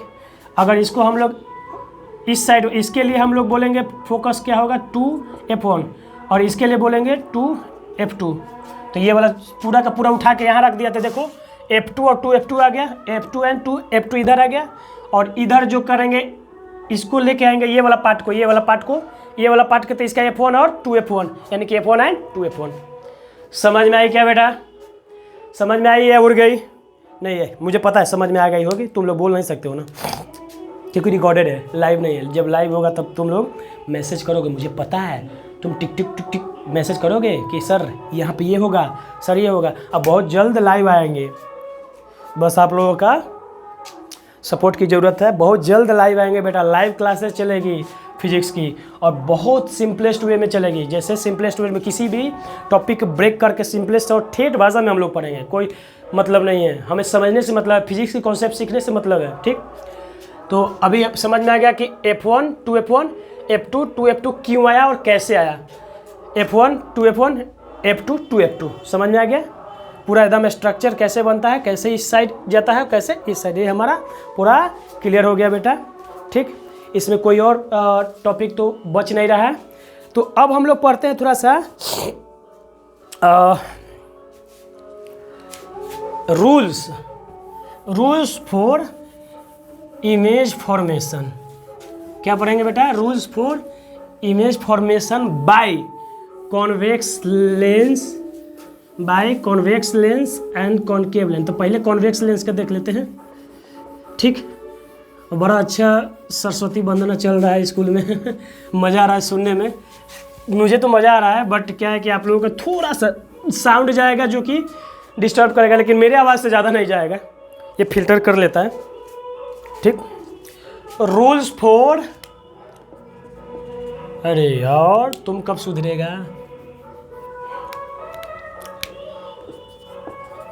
अगर इसको हम लोग इस साइड, इसके लिए हम लोग बोलेंगे फोकस क्या होगा 2F1 और इसके लिए बोलेंगे 2F2। तो ये वाला पूरा का पूरा उठा के यहाँ रख दिया। तो देखो F2 और 2F2 आ गया, F2 एंड 2F2 इधर आ गया, और इधर जो करेंगे इसको लेके आएंगे ये वाला पार्ट को, ये वाला पार्ट के, तो इसका F1 और 2F1 यानी कि F1 एंड 2F1। समझ में आई क्या बेटा? समझ में आई या उड़ गई? नहीं है, मुझे पता है समझ में आ गई होगी, तुम लोग बोल नहीं सकते हो ना, क्योंकि रिकॉर्डेड है, लाइव नहीं है। जब लाइव होगा तब तुम लोग मैसेज करोगे, मुझे पता है, तुम टिक टिक टिक टिक मैसेज करोगे कि सर यहाँ पे ये होगा, सर ये होगा। अब बहुत जल्द लाइव आएंगे, बस आप लोगों का सपोर्ट की ज़रूरत है। बहुत जल्द लाइव आएंगे बेटा, लाइव क्लासेस चलेगी फिजिक्स की, और बहुत सिंपलेस्ट वे में चलेगी। जैसे सिंपलेस्ट वे में किसी भी टॉपिक ब्रेक करके सिंपलेस्ट और ठेठ भाषा में हम लोग पढ़ेंगे, कोई मतलब नहीं है, हमें समझने से मतलब है, फिजिक्स की कॉन्सेप्ट सीखने से मतलब है। ठीक, तो अभी समझ में आ गया कि F1 2F1 F2 2F2 क्यों आया और कैसे आया। F1 2F1 F2 2F2 समझ में आ गया पूरा एकदम स्ट्रक्चर कैसे बनता है, कैसे इस साइड जाता है, कैसे इस साइड, ये हमारा पूरा क्लियर हो गया बेटा। ठीक, इसमें कोई और टॉपिक तो बच नहीं रहा है। तो अब हम लोग पढ़ते हैं थोड़ा सा रूल्स फॉर इमेज फॉर्मेशन। क्या पढ़ेंगे बेटा? Rules for image formation by convex lens and concave lens. तो पहले कॉन्वेक्स लेंस का देख लेते हैं। ठीक, बड़ा अच्छा सरस्वती वंदना चल रहा है स्कूल में मज़ा आ रहा है सुनने में, मुझे तो मज़ा आ रहा है, बट क्या है कि आप लोगों का थोड़ा सा साउंड जाएगा जो कि डिस्टर्ब करेगा, लेकिन मेरे आवाज़ से ज़्यादा नहीं जाएगा, ये फिल्टर कर लेता है। ठीक, रूल्स फॉर, अरे यार तुम कब सुधरेगा?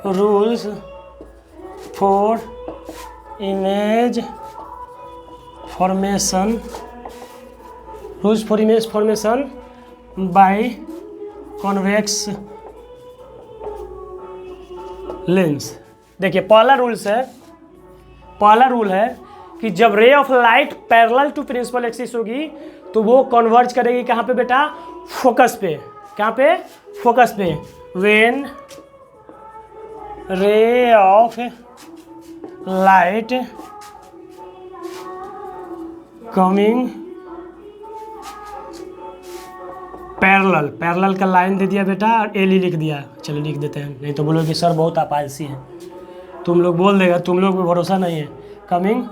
Rules for image formation, rules for image formation by convex lens. देखिए पहला रूल है कि जब ray of light parallel to principal axis होगी तो वो कन्वर्ज करेगी कहाँ पे बेटा? फोकस पे। कहाँ पे? फोकस पे। When ray of light coming parallel का लाइन दे दिया बेटा और एल लिख दिया, चलो लिख देते हैं, नहीं तो बोलोगे सर बहुत आप आलसी हैं, तुम लोग बोल देगा, तुम लोग पे भरोसा नहीं है। Coming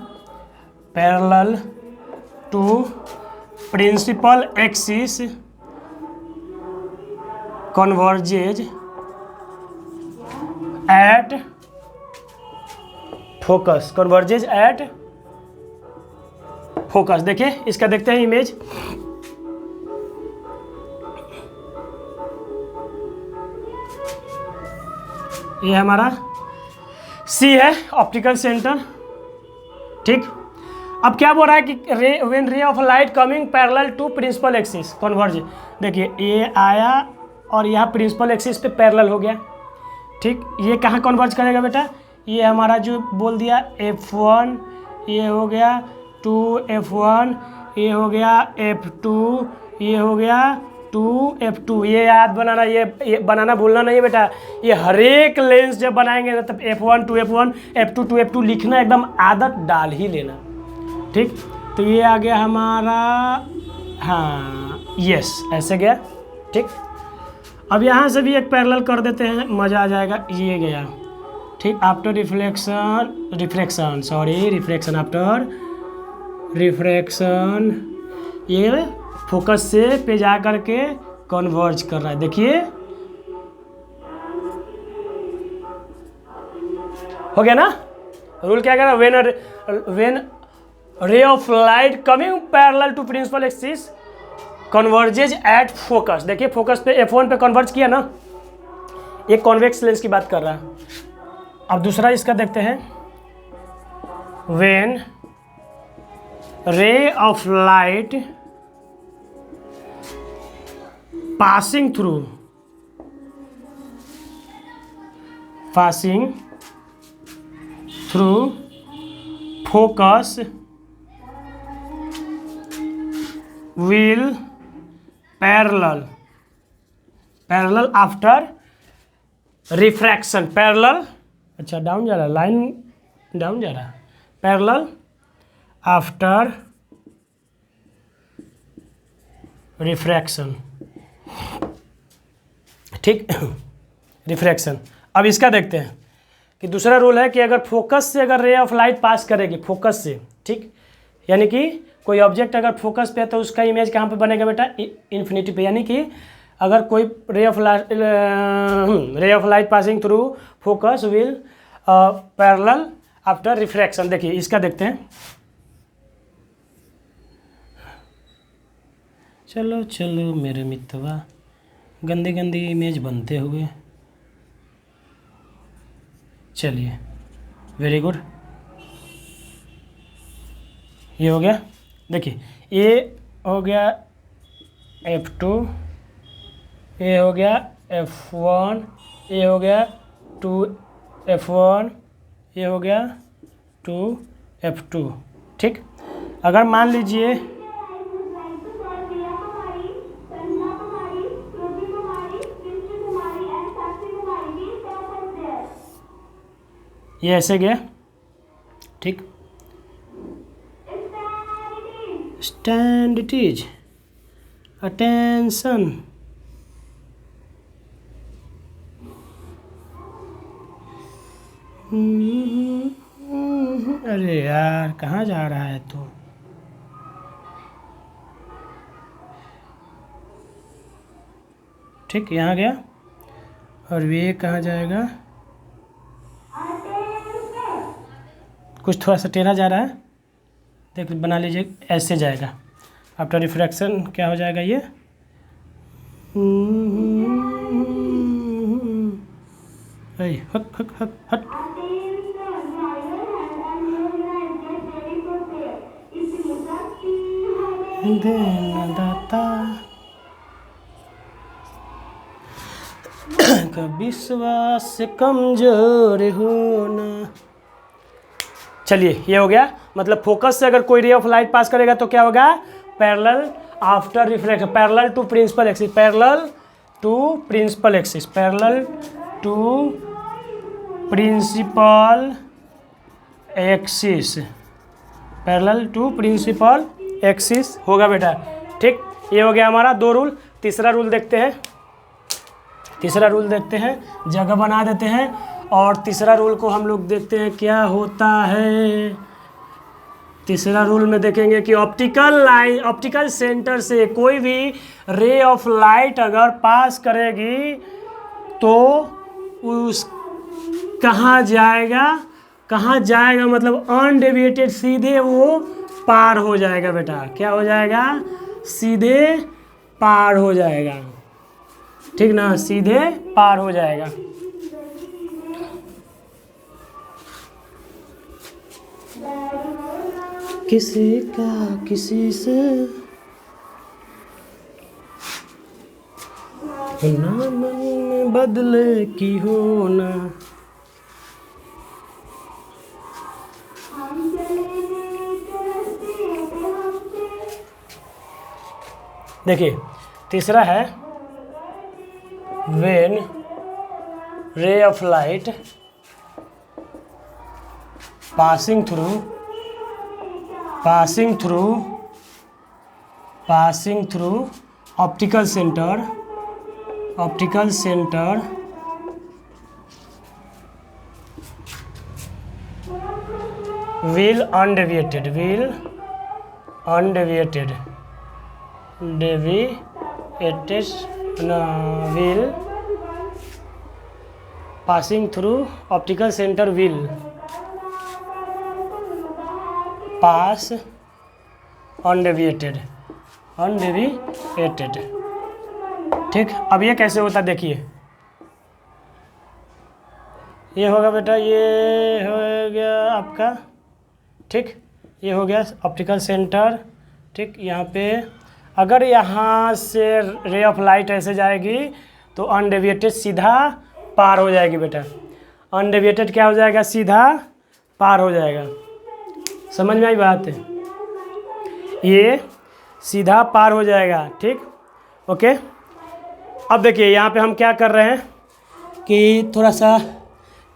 parallel to principal axis converges at focus, converges at focus. देखिए इसका देखते हैं इमेज। ये हमारा सी है ऑप्टिकल सेंटर। ठीक, अब क्या बोल रहा है कि when ray of light coming parallel to principal axis converge. देखिए ये आया और यहाँ प्रिंसिपल एक्सिस पे पैरेलल हो गया। ठीक, ये कहाँ कन्वर्ज करेगा बेटा? ये हमारा जो बोल दिया F1, ये हो गया 2F1, ये हो गया F2, ये हो गया 2F2। ये याद बनाना, ये बनाना भूलना नहीं है बेटा। ये हर एक लेंस जब बनाएंगे ना तब F1 2F1 F2 2F2 लिखना एकदम आदत डाल ही लेना। ठीक, तो ये आ गया हमारा, हाँ यस ऐसे गया। ठीक, अब यहाँ से भी एक पैरेलल कर देते हैं, मज़ा आ जाएगा। ये गया। ठीक, आफ्टर रिफ्रैक्शन आफ्टर रिफ्रैक्शन ये फोकस से पे जा करके कन्वर्ज कर रहा है। देखिए हो गया ना? रूल क्या कह रहा है? When ray of light coming parallel to principal axis converges at focus. देखिए फोकस पे F1 पे कन्वर्ज किया ना, एक कॉन्वेक्स लेंस की बात कर रहा है। अब दूसरा इसका देखते हैं। When ray of light passing through focus will parallel after refraction। Parallel, अच्छा डाउन जा रहा है, लाइन डाउन जा रहा है। पैरेलल आफ्टर रिफ्रैक्शन, ठीक। रिफ्रैक्शन। अब इसका देखते हैं कि दूसरा रूल है कि अगर फोकस से अगर रे ऑफ लाइट पास करेगी, फोकस से, ठीक, यानी कि कोई ऑब्जेक्ट अगर फोकस पे है तो उसका इमेज कहाँ पे बनेगा बेटा, इन्फिनिटी पे। यानी कि अगर कोई रे of light passing through focus will parallel after refraction. देखिए इसका देखते हैं। चलो चलो मेरे मित्रवा, गंदे गंदे इमेज बनते हुए, चलिए वेरी गुड, ये हो गया। देखिए ये हो गया F2, ये हो गया F1, ये हो गया 2F1, ये हो गया 2F2, ठीक। अगर मान लीजिए ये ऐसे गया, ठीक। स्टैंड इट इज, अटेंशन, अरे यार कहाँ जा रहा है तू, ठीक, यहाँ गया। और ये कहाँ जाएगा, कुछ थोड़ा सा टेढ़ा जा रहा है, देख बना लीजिए, ऐसे जाएगा। आफ्टर रिफ्रैक्शन क्या हो जाएगा ये, हट हट हट हट, दाता का विश्वास से कमजोर होना। चलिए ये हो गया, मतलब फोकस से अगर कोई रे ऑफ लाइट पास करेगा तो क्या होगा, parallel after reflection, parallel to principal axis, parallel to principal axis, parallel to principal axis, parallel to principal axis होगा बेटा, ठीक। ये हो गया हमारा दो रूल। तीसरा रूल देखते हैं, तीसरा रूल देखते हैं, जगह बना देते हैं और तीसरा रूल को हम लोग देखते हैं क्या होता है। तीसरा रूल में देखेंगे कि ऑप्टिकल लाइन, ऑप्टिकल सेंटर से कोई भी रे ऑफ लाइट अगर पास करेगी तो उस कहाँ जाएगा, कहाँ जाएगा मतलब अनडेविएटेड, सीधे वो पार हो जाएगा बेटा। क्या हो जाएगा, सीधे पार हो जाएगा, ठीक ना, सीधे पार हो जाएगा। किसी का किसी से ना मन में बदले की होना। देखिए तीसरा है when ray of light passing through optical center will undeviated will passing through optical center will pass undeviated, ठीक। अब ये कैसे होता देखिए, ये होगा बेटा, ये हो गया आपका, ठीक, ये हो गया ऑप्टिकल सेंटर, ठीक। यहाँ पे अगर यहाँ से रे ऑफ लाइट ऐसे जाएगी तो अनडेविएटेड सीधा पार हो जाएगी बेटा। अनडेविएटेड क्या हो जाएगा, सीधा पार हो जाएगा। समझ में आई बात है, ये सीधा पार हो जाएगा, ठीक, ओके। अब देखिए यहाँ पे हम क्या कर रहे हैं कि थोड़ा सा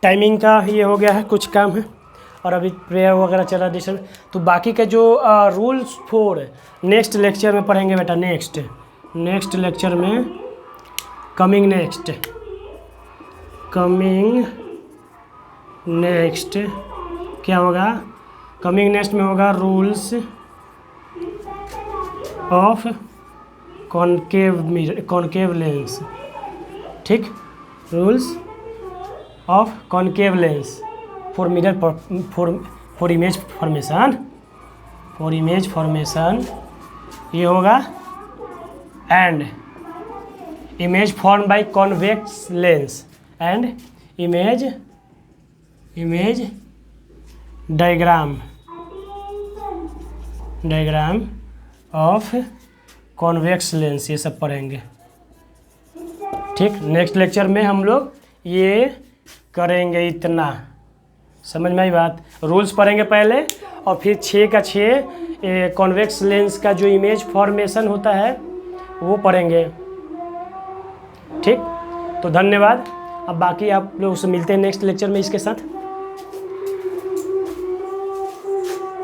टाइमिंग का ये हो गया है, कुछ काम है और अभी प्रेयर वगैरह चला दिशा, तो बाकी के जो रूल्स 4 नेक्स्ट लेक्चर में पढ़ेंगे बेटा, नेक्स्ट नेक्स्ट लेक्चर में कमिंग नेक्स्ट क्या होगा? कमिंग नेक्स्ट में होगा रूल्स ऑफ कॉनकेव लेंस। ठीक, rules of concave lens for image formation ये होगा। And image form by convex lens and image diagram of convex lens, ये सब पढ़ेंगे। ठीक, नेक्स्ट लेक्चर में हम लोग ये करेंगे। इतना समझ में आई बात? रूल्स पढ़ेंगे पहले और फिर 6 का 6 कॉन्वेक्स लेंस का जो इमेज फॉर्मेशन होता है वो पढ़ेंगे। ठीक, तो धन्यवाद। अब बाकी आप लोग से मिलते हैं नेक्स्ट लेक्चर में इसके साथ।